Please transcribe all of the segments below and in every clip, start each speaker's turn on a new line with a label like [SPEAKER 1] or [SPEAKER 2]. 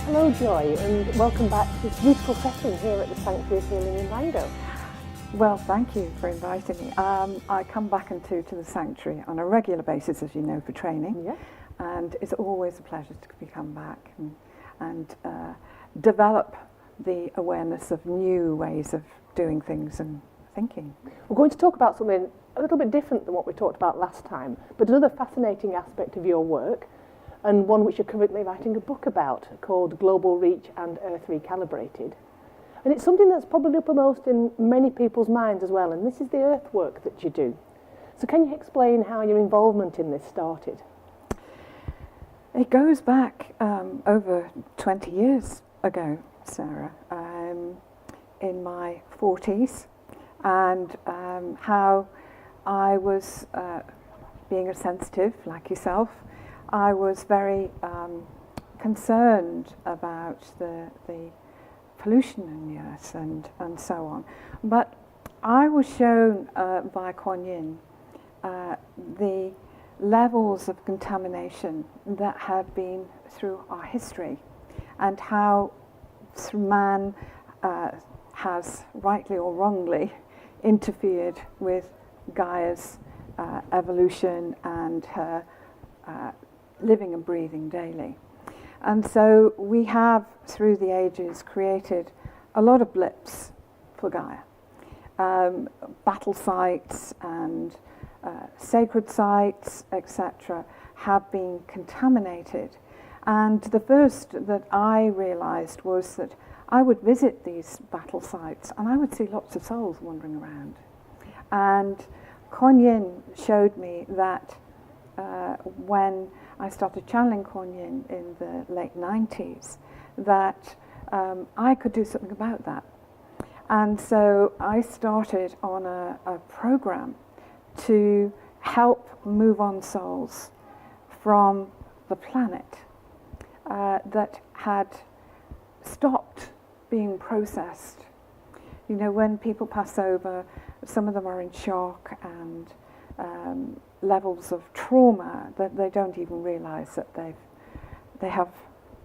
[SPEAKER 1] Hello Joy, and welcome back to this beautiful setting here at the Sanctuary of Healing in Mango.
[SPEAKER 2] Well, thank you for inviting me. I come back to the Sanctuary on a regular basis, as you know, for training.
[SPEAKER 1] Yeah.
[SPEAKER 2] And it's always a pleasure to come back and develop the awareness of new ways of doing things and thinking.
[SPEAKER 1] We're going to talk about something a little bit different than what we talked about last time, but another fascinating aspect of your work, and one which you're currently writing a book about, called Global Reach and Earth Recalibrated. And it's something that's probably uppermost in many people's minds as well, and this is the earth work that you do. So can you explain how your involvement in this started?
[SPEAKER 2] It goes back over 20 years ago, Sarah, in my 40s, and how I was, being a sensitive like yourself, I was very concerned about the pollution in the earth and so on. But I was shown by Kuan Yin the levels of contamination that have been through our history, and how man has, rightly or wrongly, interfered with Gaia's evolution and her living and breathing daily. And so we have, through the ages, created a lot of blips for Gaia. Battle sites and sacred sites, etc., have been contaminated. And the first that I realized was that I would visit these battle sites and I would see lots of souls wandering around. And Kuan Yin showed me that when I started channeling Kuan Yin in the late 90s, that I could do something about that. And so I started on a program to help move on souls from the planet that had stopped being processed. You know, when people pass over, some of them are in shock and levels of trauma that they don't even realize that they have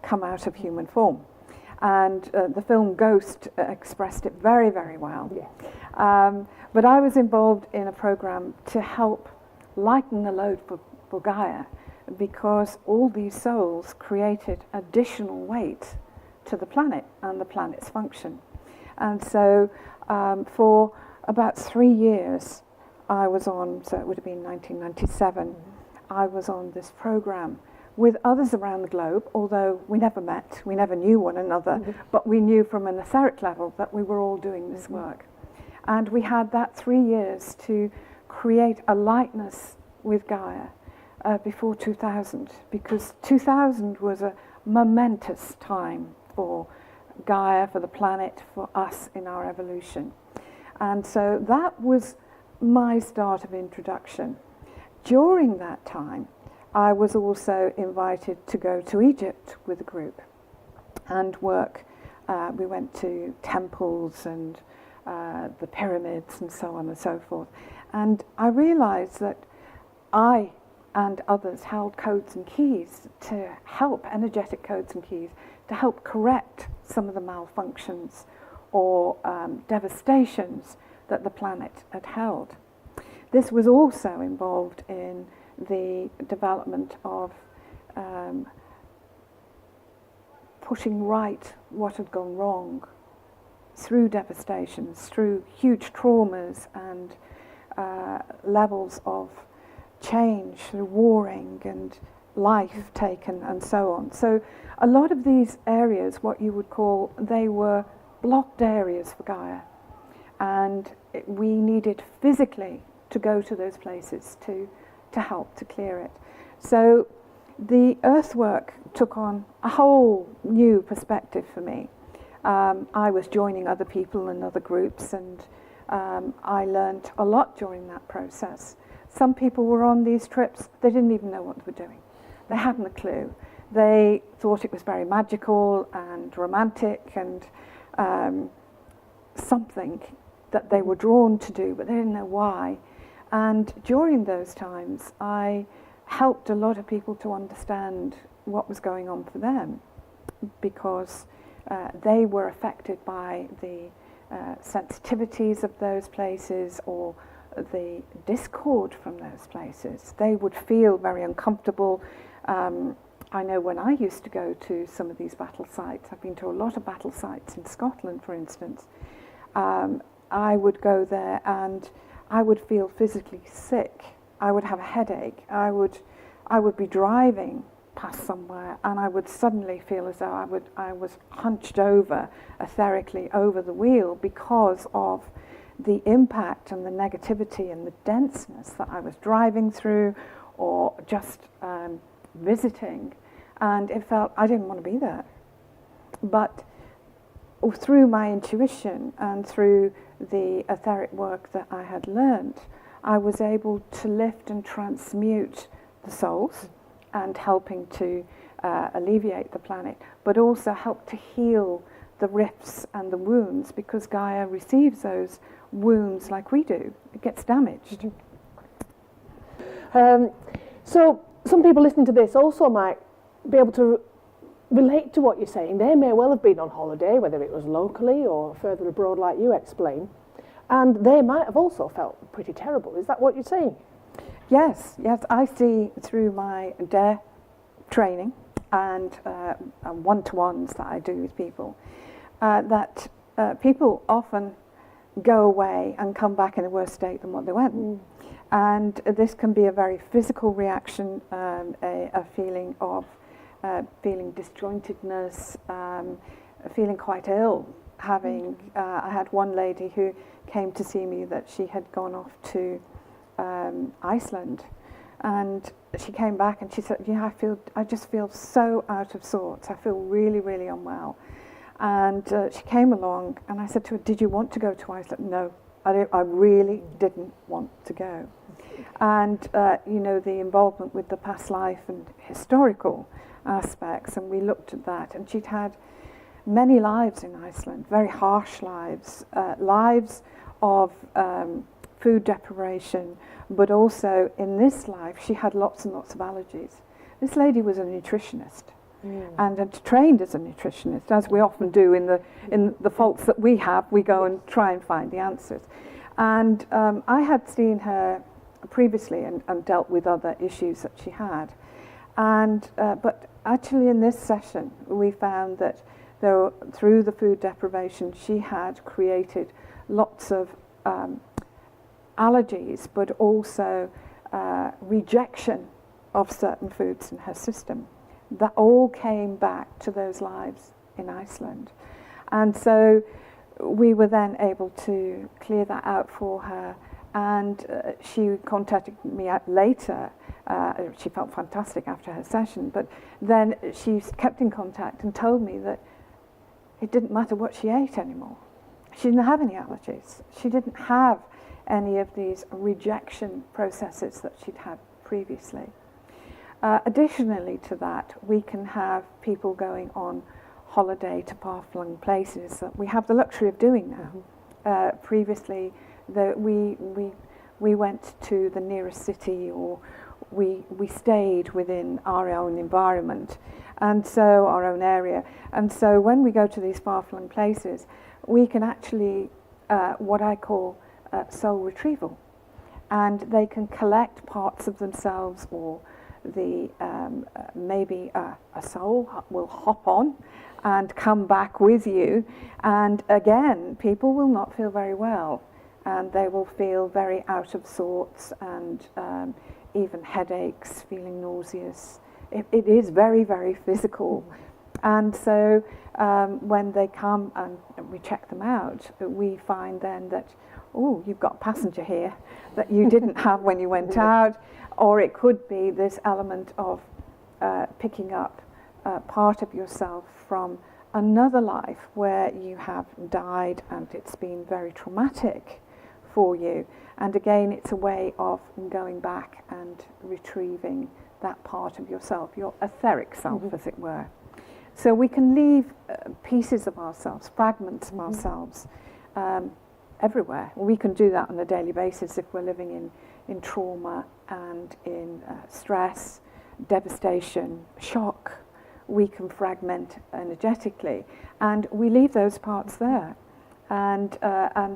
[SPEAKER 2] come out of human form. And the film Ghost expressed it very, very well.
[SPEAKER 1] Yeah.
[SPEAKER 2] But I was involved in a program to help lighten the load for Gaia, because all these souls created additional weight to the planet and the planet's function. And so for about 3 years, I was on, so it would have been 1997, I was on this program with others around the globe, although we never met, we never knew one another, but we knew from an etheric level that we were all doing this work. And we had that 3 years to create a lightness with Gaia before 2000, because 2000 was a momentous time for Gaia, for the planet, for us in our evolution. And so that was my start of introduction. During that time, I was also invited to go to Egypt with a group and work. We went to temples and the pyramids and so on and so forth. And I realized that I and others held codes and keys to help, energetic codes and keys, to help correct some of the malfunctions or devastations that the planet had held. This was also involved in the development of putting right what had gone wrong through devastations, through huge traumas and levels of change, through warring and life taken and so on. So a lot of these areas, what you would call, they were blocked areas for Gaia. And we needed physically to go to those places to help to clear it. So the earthwork took on a whole new perspective for me. I was joining other people and other groups, and I learned a lot during that process. Some people were on these trips, they didn't even know what they were doing. They hadn't a clue. They thought it was very magical and romantic and something that they were drawn to do, but they didn't know why. And during those times, I helped a lot of people to understand what was going on for them. because they were affected by the sensitivities of those places or the discord from those places. They would feel very uncomfortable. I know when I used to go to some of these battle sites, I've been to a lot of battle sites in Scotland, for instance, I would go there and I would feel physically sick. I would have a headache. I would be driving past somewhere and I would suddenly feel as though I was hunched over, etherically over the wheel, because of the impact and the negativity and the denseness that I was driving through or just visiting. And it felt I didn't want to be there. But through my intuition and through the etheric work that I had learned, I was able to lift and transmute the souls and helping to alleviate the planet, but also help to heal the rifts and the wounds, because Gaia receives those wounds like we do. It gets damaged.
[SPEAKER 1] So some people listening to this also might be able to relate to what you're saying. They may well have been on holiday, whether it was locally or further abroad like you explain, and they might have also felt pretty terrible. Is that what you're saying?
[SPEAKER 2] Yes, I see through my DARE training and one-to-ones that I do with people, that people often go away and come back in a worse state than what they went. And this can be a very physical reaction, a feeling of feeling disjointedness, feeling quite ill. I had one lady who came to see me that she had gone off to Iceland, and she came back and she said, I just feel so out of sorts. I feel really, really unwell. And she came along and I said to her, did you want to go to Iceland? No, I really didn't want to go. And the involvement with the past life and historical aspects, and we looked at that, and she'd had many lives in Iceland, very harsh lives, lives of food deprivation, but also in this life she had lots and lots of allergies. This lady was a nutritionist and had trained as a nutritionist, as we often do in the faults that we have. We go and try and find the answers. And I had seen her previously and dealt with other issues that she had. And but actually in this session we found that through the food deprivation she had created lots of allergies, but also rejection of certain foods in her system. That all came back to those lives in Iceland. And so we were then able to clear that out for her, and she contacted me later. She felt fantastic after her session, but then she kept in contact and told me that it didn't matter what she ate anymore. She didn't have any allergies. She didn't have any of these rejection processes that she'd had previously. Additionally to that, we can have people going on holiday to far-flung places that we have the luxury of doing now. Previously, we went to the nearest city, or we stayed within our own environment, and so our own area. And so when we go to these far-flung places, we can actually what I call soul retrieval, and they can collect parts of themselves, or the maybe a soul will hop on and come back with you, and again people will not feel very well, and they will feel very out of sorts, and even headaches, feeling nauseous. It is very, very physical. And so when they come and we check them out, we find then that, oh, you've got a passenger here that you didn't have when you went out, or it could be this element of picking up part of yourself from another life where you have died and it's been very traumatic for you. And again, it's a way of going back and retrieving that part of yourself, your etheric self, as it were. So we can leave pieces of ourselves, fragments of ourselves everywhere. We can do that on a daily basis if we're living in trauma and in stress, devastation, shock. we can fragment energetically, and we leave those parts there. And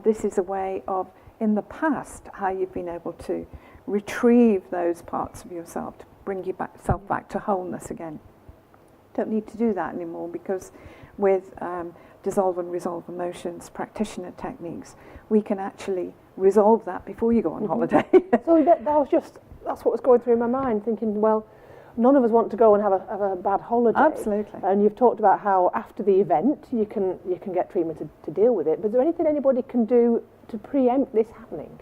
[SPEAKER 2] this is a way of, in the past, how you've been able to retrieve those parts of yourself to bring yourself back to wholeness again. Don't need to do that anymore, because with dissolve and resolve emotions practitioner techniques, we can actually resolve that before you go on holiday.
[SPEAKER 1] So that's what was going through my mind, thinking, well, none of us want to go and have a bad holiday.
[SPEAKER 2] Absolutely.
[SPEAKER 1] And you've talked about how after the event you can get treatment to deal with it. But is there anything anybody can do to preempt this happening?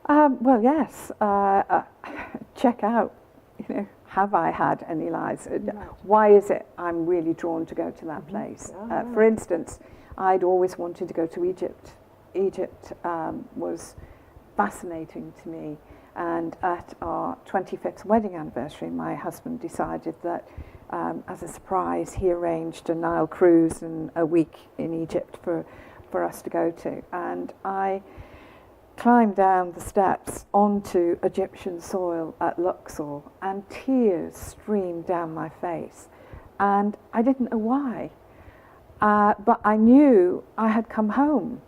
[SPEAKER 2] Well, yes. Check out, have I had any lies? Why is it I'm really drawn to go to that place? For instance, I'd always wanted to go to Egypt. Egypt was fascinating to me. And at our 25th wedding anniversary, my husband decided that as a surprise, he arranged a Nile cruise and a week in Egypt for us to go to. And I climbed down the steps onto Egyptian soil at Luxor, and tears streamed down my face. And I didn't know why, but I knew I had come home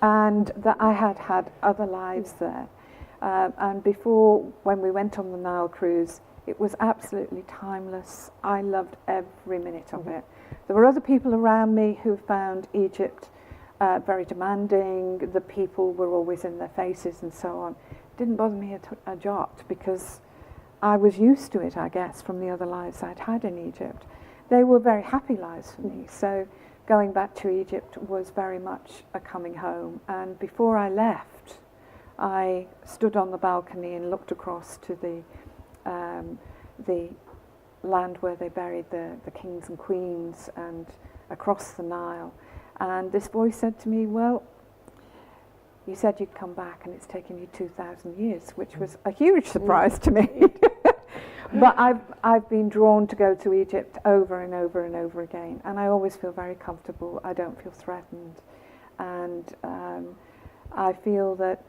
[SPEAKER 2] and that I had had other lives there. And before, when we went on the Nile cruise, it was absolutely timeless. I loved every minute of it. There were other people around me who found Egypt very demanding. The people were always in their faces and so on. It didn't bother me a jot, because I was used to it, I guess, from the other lives I'd had in Egypt. They were very happy lives for me. So going back to Egypt was very much a coming home. And before I left, I stood on the balcony and looked across to the land where they buried the kings and queens, and across the Nile. And this voice said to me, well, you said you'd come back and it's taken you 2,000 years, which was a huge surprise to me. But I've been drawn to go to Egypt over and over and over again, and I always feel very comfortable. I don't feel threatened. And I feel that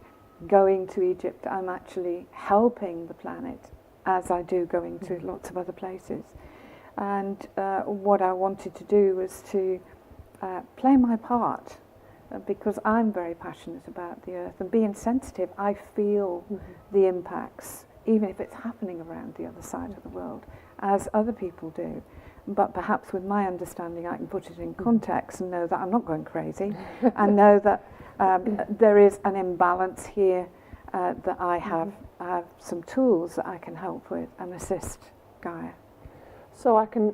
[SPEAKER 2] going to Egypt, I'm actually helping the planet, as I do going to lots of other places. And what I wanted to do was to play my part, because I'm very passionate about the earth, and being sensitive, I feel the impacts, even if it's happening around the other side of the world, as other people do. But perhaps with my understanding, I can put it in context and know that I'm not going crazy, and know that there is an imbalance here, that I have some tools that I can help with and assist Gaia.
[SPEAKER 1] So I can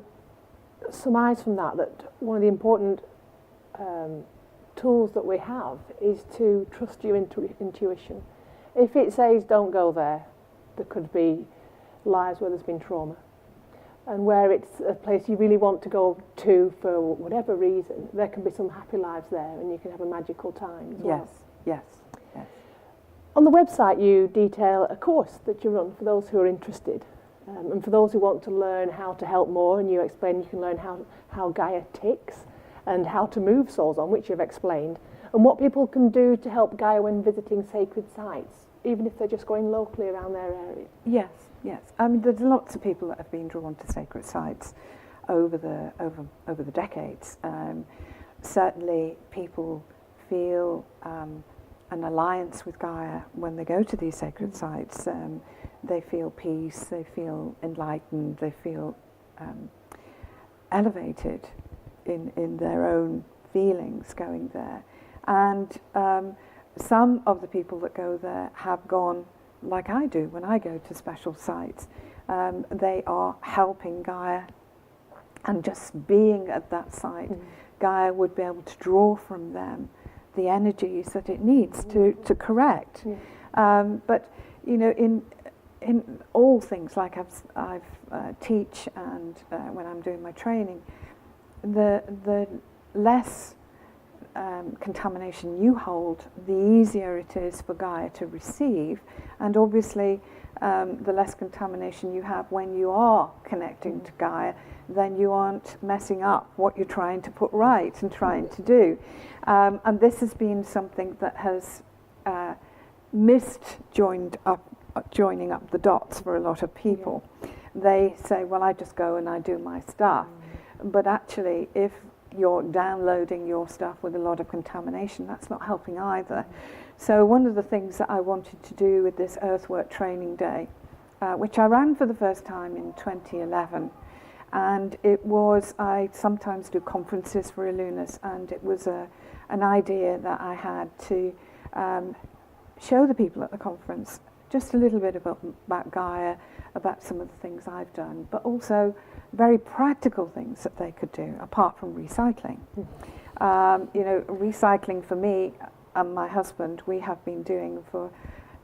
[SPEAKER 1] surmise from that one of the important tools that we have is to trust your intuition. If it says don't go there, there could be lives where there's been trauma, and where it's a place you really want to go to for whatever reason, there can be some happy lives there, and you can have a magical time as well.
[SPEAKER 2] Yes.
[SPEAKER 1] On the website you detail a course that you run for those who are interested, and for those who want to learn how to help more, and you explain you can learn how Gaia ticks and how to move souls on, which you've explained, and what people can do to help Gaia when visiting sacred sites, even if they're just going locally around their area.
[SPEAKER 2] Yes. I mean, there's lots of people that have been drawn to sacred sites over the decades. Certainly, people feel an alliance with Gaia when they go to these sacred sites. They feel peace, they feel enlightened, they feel elevated in their own feelings going there. And some of the people that go there have gone like I do when I go to special sites. They are helping Gaia, and just being at that site, Gaia would be able to draw from them the energies that it needs to correct. But in all things, like I've teach, and when I'm doing my training, the less contamination you hold, the easier it is for Gaia to receive, and obviously the less contamination you have when you are connecting to Gaia, then you aren't messing up what you're trying to put right and trying to do. And this has been something that has joining up the dots for a lot of people. they say, well, I just go and I do my stuff. But actually, if you're downloading your stuff with a lot of contamination, that's not helping either. So one of the things that I wanted to do with this Earthwork Training Day, which I ran for the first time in 2011, and it was, I sometimes do conferences for Allonus, and it was an idea that I had to show the people at the conference just a little bit about Gaia, about some of the things I've done, but also very practical things that they could do apart from recycling. You know, recycling for me and my husband, we have been doing for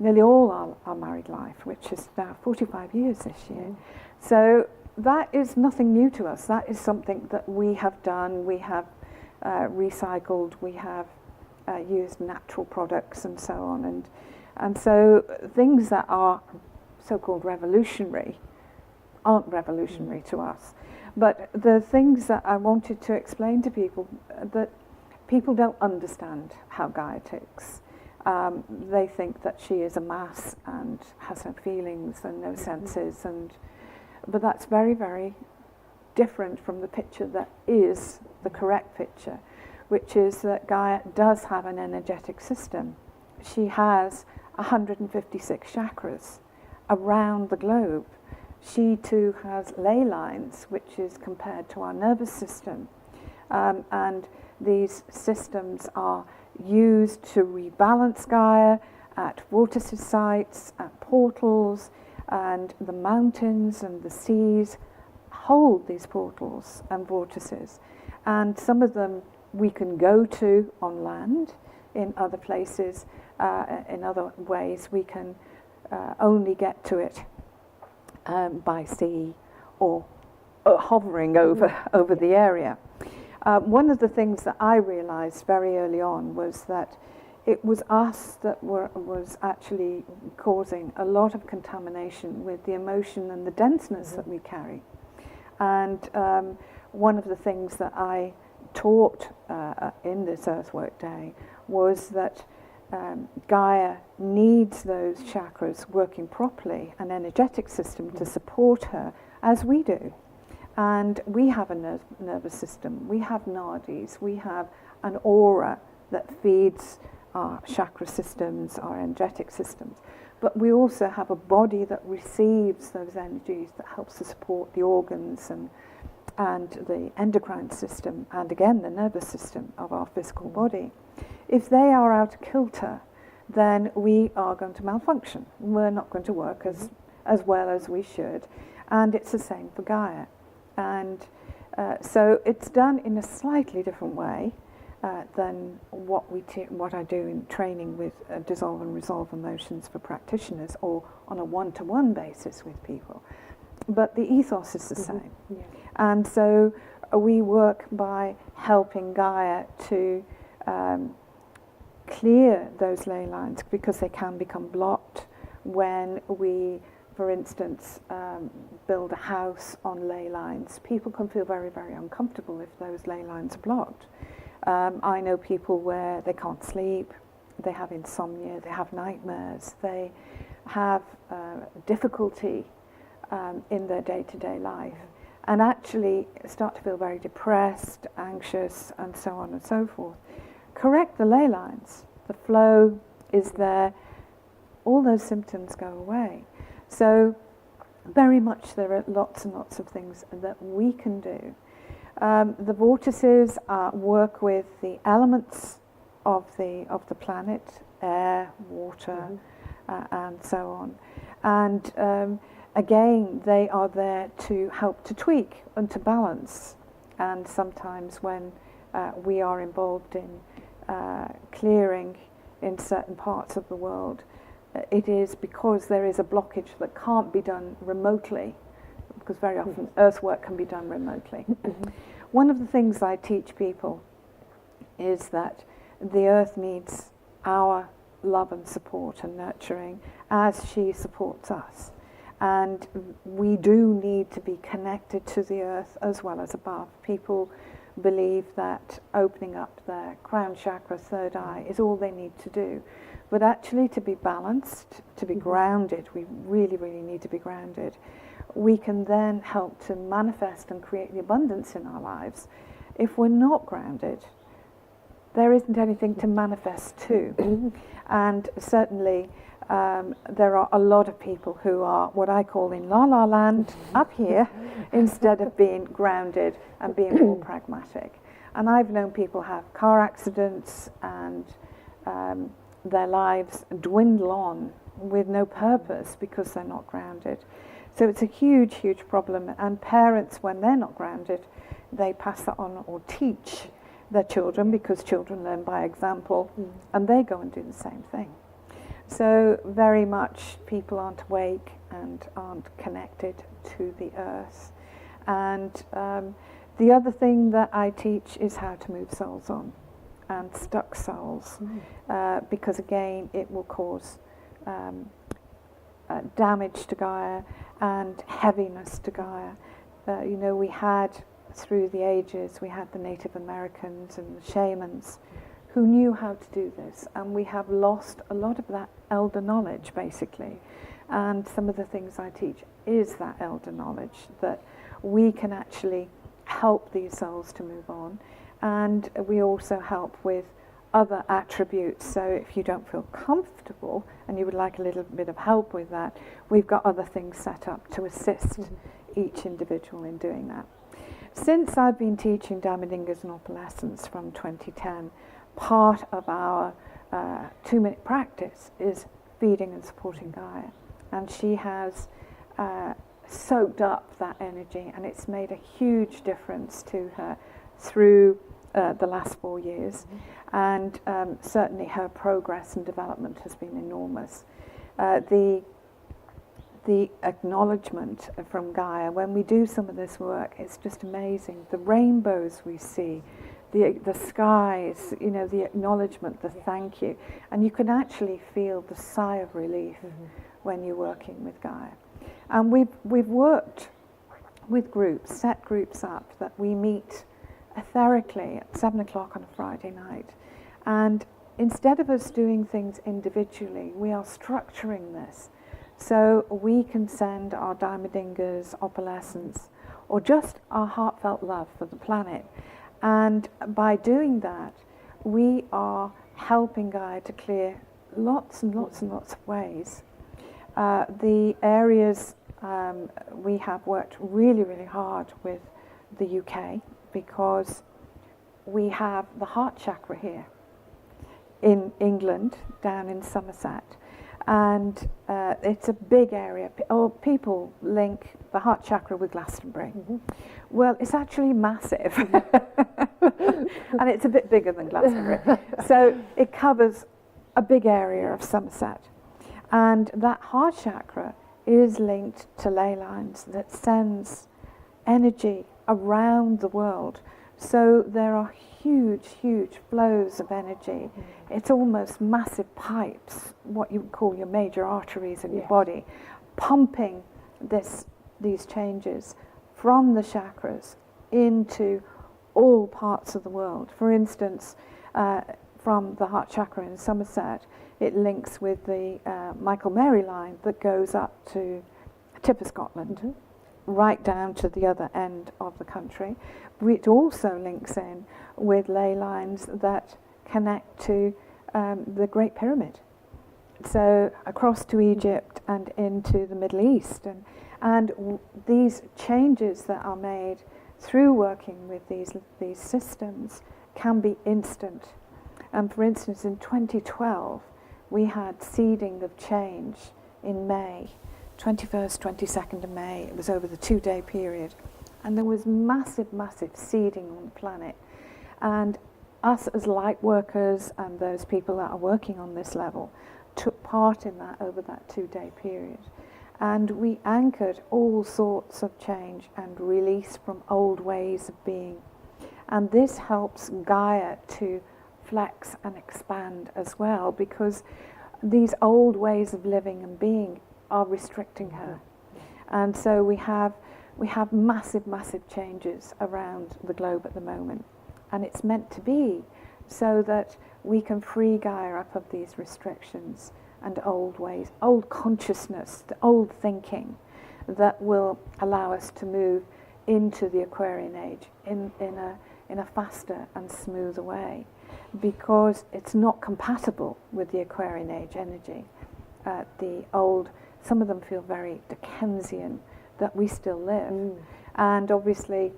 [SPEAKER 2] nearly all our married life, which is now 45 years this year. So that is nothing new to us. That is something that we have done. We have recycled, we have used natural products and so on. And so things that are so-called revolutionary aren't revolutionary to us. But the things that I wanted to explain to people, that people don't understand how Gaia ticks. They think that she is a mass and has no feelings and no senses, but that's very, very different from the picture that is the correct picture, which is that Gaia does have an energetic system. She has 156 chakras around the globe. She too has ley lines, which is compared to our nervous system. And these systems are used to rebalance Gaia at vortices sites, at portals, and the mountains and the seas hold these portals and vortices. And some of them we can go to on land. In other places, in other ways, we can only get to it by sea or hovering over the area. One of the things that I realized very early on was that it was us that was actually causing a lot of contamination with the emotion and the denseness that we carry. And one of the things that I taught in this Earthwork Day was that Gaia needs those chakras working properly, an energetic system to support her, as we do. And we have a nervous system, we have nadis, we have an aura that feeds our chakra systems, our energetic systems. But we also have a body that receives those energies, that helps to support the organs and the endocrine system, and again the nervous system of our physical body. If they are out of kilter, then we are going to malfunction. We're not going to work as well as we should. And it's the same for Gaia. And so it's done in a slightly different way than what I do in training with dissolve and resolve emotions for practitioners, or on a one-to-one basis with people. But the ethos is the same.
[SPEAKER 1] Yeah.
[SPEAKER 2] And so we work by helping Gaia to clear those ley lines, because they can become blocked when we, for instance, build a house on ley lines. People can feel very, very uncomfortable if those ley lines are blocked. I know people where they can't sleep, they have insomnia, they have nightmares, they have difficulty in their day-to-day life, and actually start to feel very depressed, anxious, and so on and so forth. Correct the ley lines, the flow is there, all those symptoms go away. So very much there are lots and lots of things that we can do. The vortices work with the elements of the planet, air, water, and so on. And again, they are there to help to tweak and to balance. And sometimes when we are involved in clearing in certain parts of the world, it is because there is a blockage that can't be done remotely, because very often earthwork can be done remotely. One of the things I teach people is that the earth needs our love and support and nurturing as she supports us. And we do need to be connected to the earth as well as above. People believe that opening up their crown chakra, third eye, is all they need to do. But actually to be balanced, to be grounded, we really, really need to be grounded. We can then help to manifest and create the abundance in our lives. If we're not grounded, there isn't anything to manifest to. And certainly there are a lot of people who are what I call in la land up here instead of being grounded and being more pragmatic. And I've known people have car accidents and their lives dwindle on with no purpose because they're not grounded. So it's a huge, huge problem. And parents, when they're not grounded, they pass that on or teach their children, because children learn by example, and they go and do the same thing. So very much people aren't awake and aren't connected to the earth. And the other thing that I teach is how to move souls on, and stuck souls, because again it will cause damage to Gaia and heaviness to Gaia. You know, we had through the ages, we had the Native Americans and the shamans who knew how to do this, and we have lost a lot of that elder knowledge basically. And some of the things I teach is that elder knowledge, that we can actually help these souls to move on. And we also help with other attributes. So if you don't feel comfortable and you would like a little bit of help with that, we've got other things set up to assist each individual in doing that. Since I've been teaching Dhammidingas and opalescence from 2010, part of our 2-minute practice is feeding and supporting Gaia. And she has soaked up that energy, and it's made a huge difference to her through the last 4 years. And certainly her progress and development has been enormous. The acknowledgement from Gaia, when we do some of this work, it's just amazing. The rainbows we see, the skies, you know, the acknowledgement, the thank you. And you can actually feel the sigh of relief when you're working with Gaia. And we've worked with groups, set groups up that we meet etherically at 7 o'clock on a Friday night. And instead of us doing things individually, we are structuring this. So we can send our Dhammidingas, opalescence, or just our heartfelt love for the planet. And by doing that, we are helping Gaia to clear lots and lots and lots of ways. The areas we have worked really, really hard with the UK, because we have the heart chakra here in England, down in Somerset. And it's a big area. People link the heart chakra with Glastonbury. Well, it's actually massive. And it's a bit bigger than Glastonbury. So it covers a big area of Somerset. And that heart chakra is linked to ley lines that sends energy around the world. So there are huge, huge flows of energy. It's almost massive pipes, what you would call your major arteries in your body, pumping these changes from the chakras into all parts of the world. For instance, from the heart chakra in Somerset, it links with the Michael Mary line that goes up to tip of Scotland, right down to the other end of the country. It also links in with ley lines that connect to the Great Pyramid. So across to Egypt and into the Middle East. And these changes that are made through working with these systems can be instant. And for instance, in 2012, we had seeding of change in May, 21st, 22nd of May. It was over the 2-day period. And there was massive, massive seeding on the planet. And us as light workers and those people that are working on this level took part in that over that 2-day period. And we anchored all sorts of change and release from old ways of being. And this helps Gaia to flex and expand as well, because these old ways of living and being are restricting her. And so we have massive, massive changes around the globe at the moment. And it's meant to be so that we can free Gaia up of these restrictions and old ways, old consciousness, the old thinking that will allow us to move into the Aquarian age in a faster and smoother way, because it's not compatible with the Aquarian age energy. The old, some of them feel very Dickensian, that we still live. And obviously,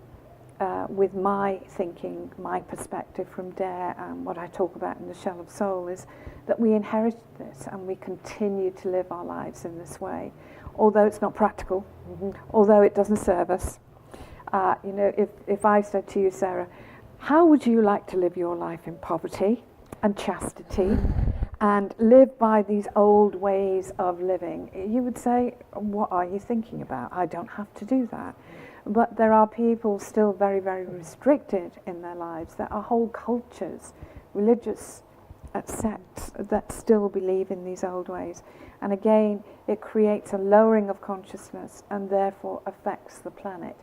[SPEAKER 2] with my thinking, my perspective from Dare, and what I talk about in the Shell of Soul, is that we inherited this and we continue to live our lives in this way, although it's not practical, although it doesn't serve us. You know, if I said to you, Sarah, how would you like to live your life in poverty and chastity and live by these old ways of living? You would say, what are you thinking about? I don't have to do that. But there are people still very, very restricted in their lives. There are whole cultures, religious sects that still believe in these old ways. And again, it creates a lowering of consciousness and therefore affects the planet.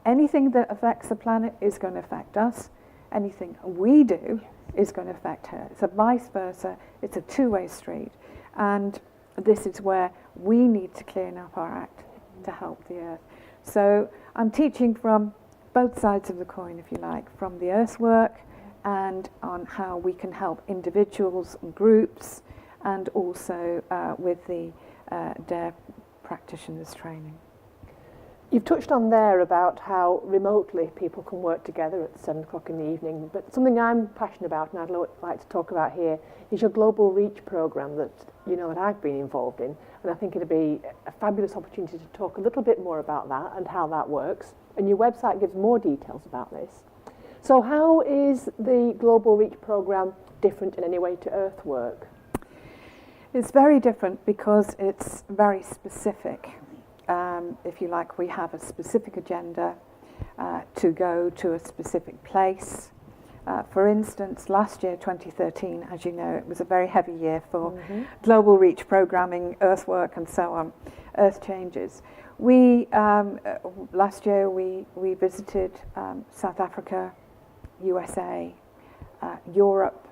[SPEAKER 2] Anything that affects the planet is going to affect us. Anything we do is going to affect her. It's a vice versa. It's a two-way street. And this is where we need to clean up our act to help the earth. So I'm teaching from both sides of the coin, if you like, from the earth work and on how we can help individuals and groups, and also with the Dare practitioners training.
[SPEAKER 1] You've touched on there about how remotely people can work together at 7 o'clock in the evening, but something I'm passionate about and I'd like to talk about here is your Global Reach program that that I've been involved in, and I think it'd be a fabulous opportunity to talk a little bit more about that and how that works, and your website gives more details about this. So how is the Global Reach program different in any way to Earth work?
[SPEAKER 2] It's very different because it's very specific. If you like, we have a specific agenda to go to a specific place. For instance, last year, 2013, as you know, it was a very heavy year for Global Reach programming, earthwork and so on, earth changes. We, last year, we visited South Africa, USA, Europe.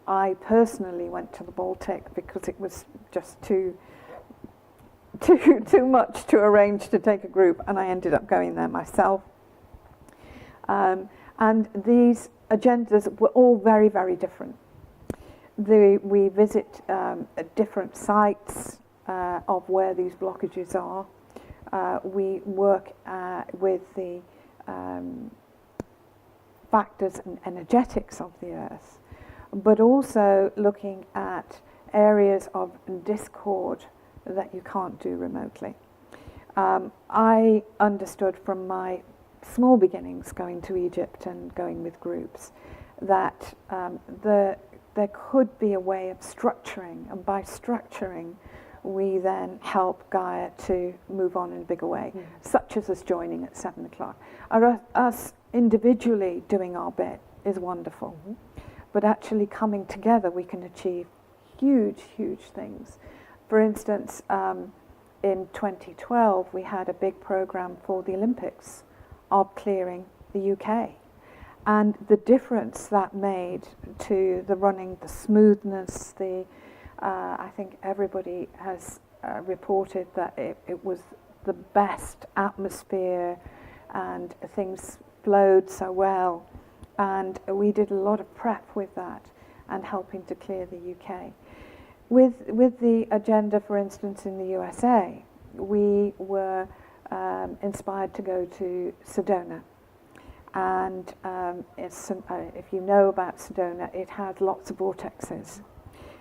[SPEAKER 2] I personally went to the Baltic because it was just too much to arrange to take a group, and I ended up going there myself. And these agendas were all very, very different. We visit different sites of where these blockages are. We work with the factors and energetics of the earth, but also looking at areas of discord that you can't do remotely. I understood from my small beginnings going to Egypt and going with groups that there could be a way of structuring, and by structuring we then help Gaia to move on in a bigger way, such as us joining at 7 o'clock. Us individually doing our bit is wonderful, but actually coming together we can achieve huge, huge things. For instance, in 2012 we had a big program for the Olympics of clearing the UK, and the difference that made to the running, the smoothness, I think everybody has reported that it was the best atmosphere and things flowed so well, and we did a lot of prep with that and helping to clear the UK. With the agenda, for instance, in the USA, we were inspired to go to Sedona. And if you know about Sedona, it has lots of vortexes.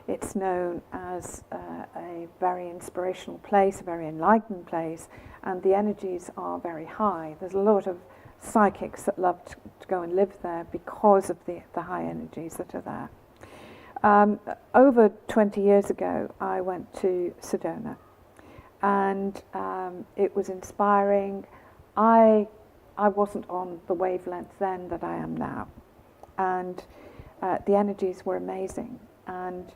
[SPEAKER 2] It's known as a very inspirational place, a very enlightened place, and the energies are very high. There's a lot of psychics that love to go and live there because of the high energies that are there. Over 20 years ago, I went to Sedona, and it was inspiring. I wasn't on the wavelength then that I am now, and the energies were amazing, and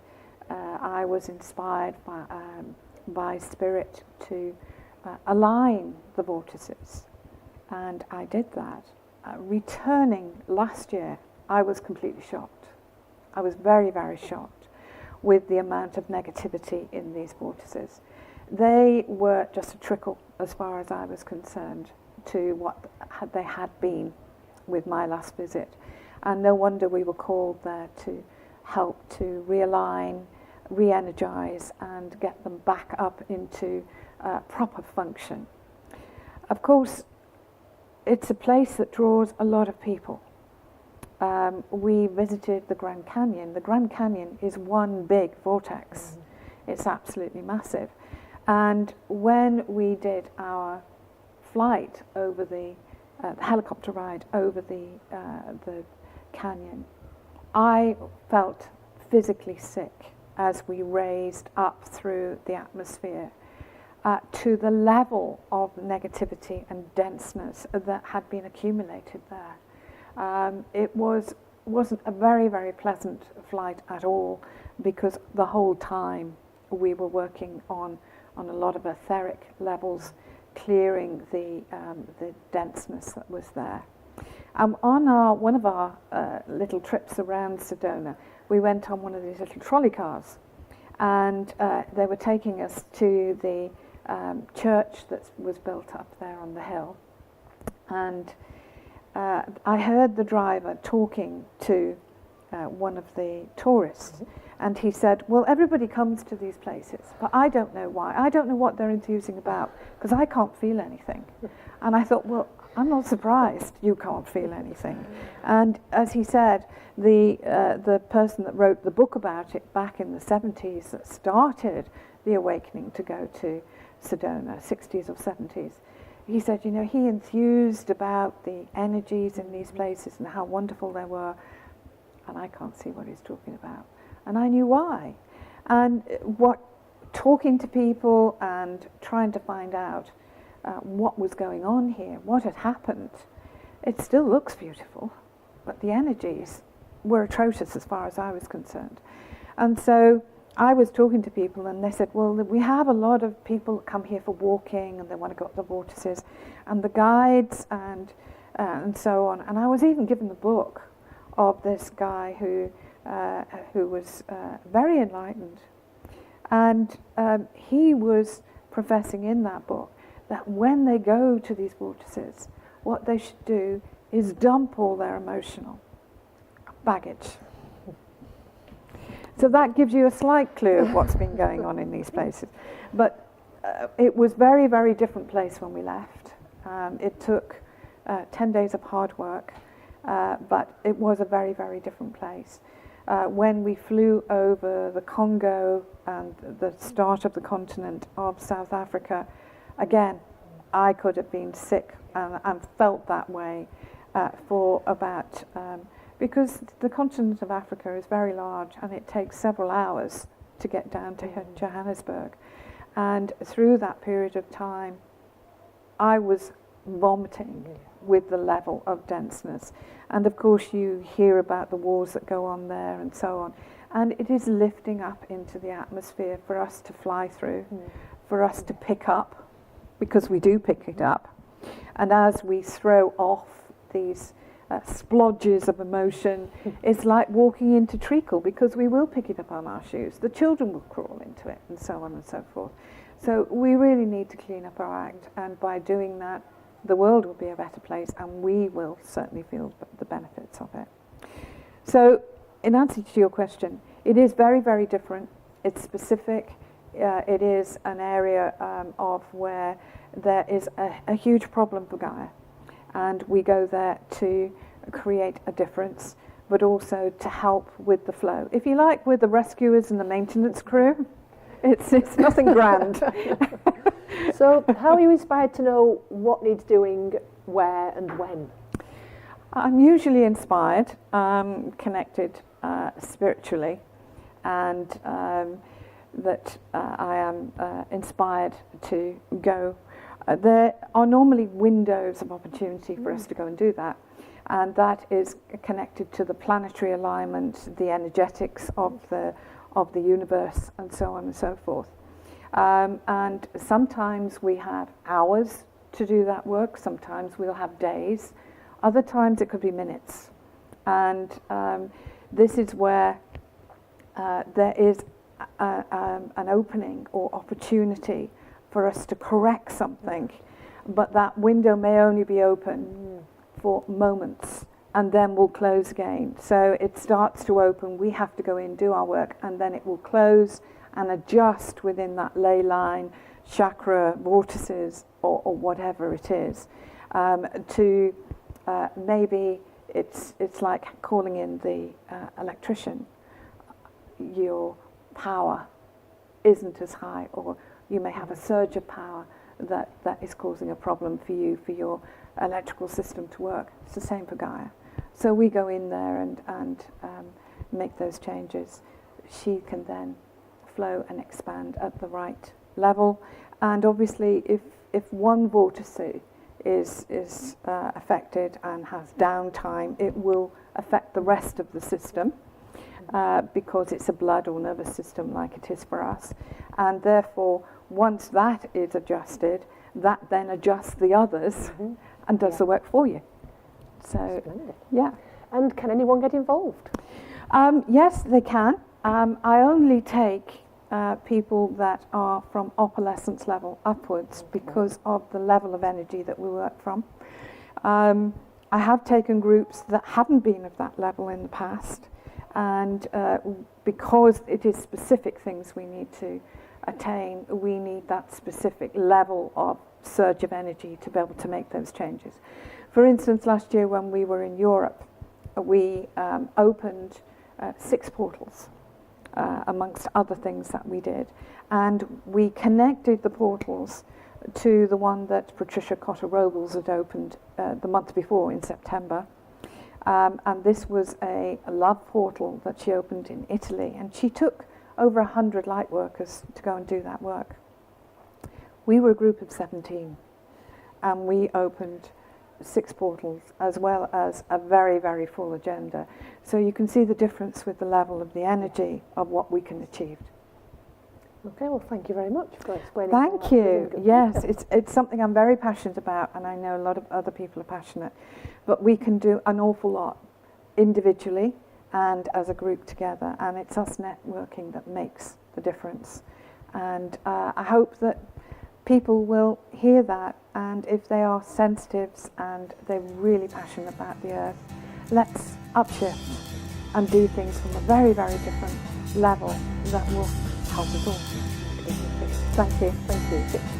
[SPEAKER 2] I was inspired by spirit to align the vortices, and I did that. Returning last year, I was completely shocked. I was very, very shocked with the amount of negativity in these vortices. They were just a trickle, as far as I was concerned, to what they had been with my last visit. And no wonder we were called there to help to realign, re-energize, and get them back up into proper function. Of course, it's a place that draws a lot of people. We visited the Grand Canyon. The Grand Canyon is one big vortex. It's absolutely massive. And when we did our flight over the helicopter ride over the canyon, I felt physically sick as we raised up through the atmosphere to the level of negativity and denseness that had been accumulated there. It wasn't a very, very pleasant flight at all, because the whole time we were working on a lot of etheric levels, clearing the denseness that was there. On one of our little trips around Sedona, we went on one of these little trolley cars, and they were taking us to the church that was built up there on the hill. And I heard the driver talking to one of the tourists, and he said, well, everybody comes to these places, but I don't know why. I don't know what they're enthusing about, because I can't feel anything. And I thought, well, I'm not surprised you can't feel anything. And as he said, the person that wrote the book about it back in the 70s, that started the awakening to go to Sedona, 60s or 70s, he said, you know, he enthused about the energies in these places and how wonderful they were, and I can't see what he's talking about. And I knew why. And talking to people and trying to find out what was going on here, what had happened, it still looks beautiful, but the energies were atrocious as far as I was concerned. And so I was talking to people, and they said, well, we have a lot of people that come here for walking, and they want to go up the vortices, and the guides, and so on. And I was even given the book of this guy who was very enlightened, and he was professing in that book that when they go to these vortices, what they should do is dump all their emotional baggage. So that gives you a slight clue of what's been going on in these places. But it was very, very different place when we left. It took 10 days of hard work, but it was a very, very different place. When we flew over the Congo and the start of the continent of South Africa, again, I could have been sick and felt that way for about, because the continent of Africa is very large and it takes several hours to get down to Johannesburg. And through that period of time, I was vomiting with the level of denseness. And of course you hear about the wars that go on there and so on. And it is lifting up into the atmosphere for us to fly through, for us to pick up, because we do pick it up. And as we throw off these splodges of emotion, it's like walking into treacle, because we will pick it up on our shoes. The children will crawl into it, and so on and so forth. So we really need to clean up our act, and by doing that, the world will be a better place, and we will certainly feel the benefits of it. So, in answer to your question, it is very, very different. It's specific. It is an area of where there is a huge problem for Gaia, and we go there to create a difference, but also to help with the flow. If you like, we're the rescuers and the maintenance crew. It's nothing grand.
[SPEAKER 1] So how are you inspired to know what needs doing, where and when?
[SPEAKER 2] I'm usually inspired, connected spiritually, and that I am inspired to go. There are normally windows of opportunity for us to go and do that, and that is connected to the planetary alignment, the energetics of the universe, and so on and so forth. And sometimes we have hours to do that work, sometimes we'll have days, other times it could be minutes. And this is where there is an opening or opportunity for us to correct something, but that window may only be open for moments and then will close again. So it starts to open, we have to go in, do our work, and then it will close and adjust within that ley line, chakra, vortices, or whatever it is. To maybe it's like calling in the electrician. Your power isn't as high, or you may have a surge of power that is causing a problem for you, for your electrical system to work. It's the same for Gaia. So we go in there and make those changes. She can then flow and expand at the right level. And obviously, if one vortex is affected and has downtime, it will affect the rest of the system. Because it's a blood or nervous system like it is for us. And therefore, once that is adjusted, that then adjusts the others and does the work for you. So, yeah.
[SPEAKER 1] And can anyone get involved?
[SPEAKER 2] Yes, they can. I only take people that are from opalescence level upwards because of the level of energy that we work from. I have taken groups that haven't been of that level in the past. And because it is specific things we need to attain, we need that specific level of surge of energy to be able to make those changes. For instance, last year when we were in Europe, we opened 6 portals, amongst other things that we did. And we connected the portals to the one that Patricia Cotter-Robles had opened the month before in September. And this was a love portal that she opened in Italy, and she took over 100 light workers to go and do that work. We were a group of 17, and we opened 6 portals as well as a very, very full agenda. So you can see the difference with the level of the energy of what we can achieve.
[SPEAKER 1] Okay, well, thank you very much for explaining.
[SPEAKER 2] Thank you. Yes, it's something I'm very passionate about, and I know a lot of other people are passionate. But we can do an awful lot individually and as a group together, and it's us networking that makes the difference. And I hope that people will hear that, and if they are sensitives and they're really passionate about the earth, let's upshift and do things from a very, very different level that will help us all. Thank you.
[SPEAKER 1] Thank you.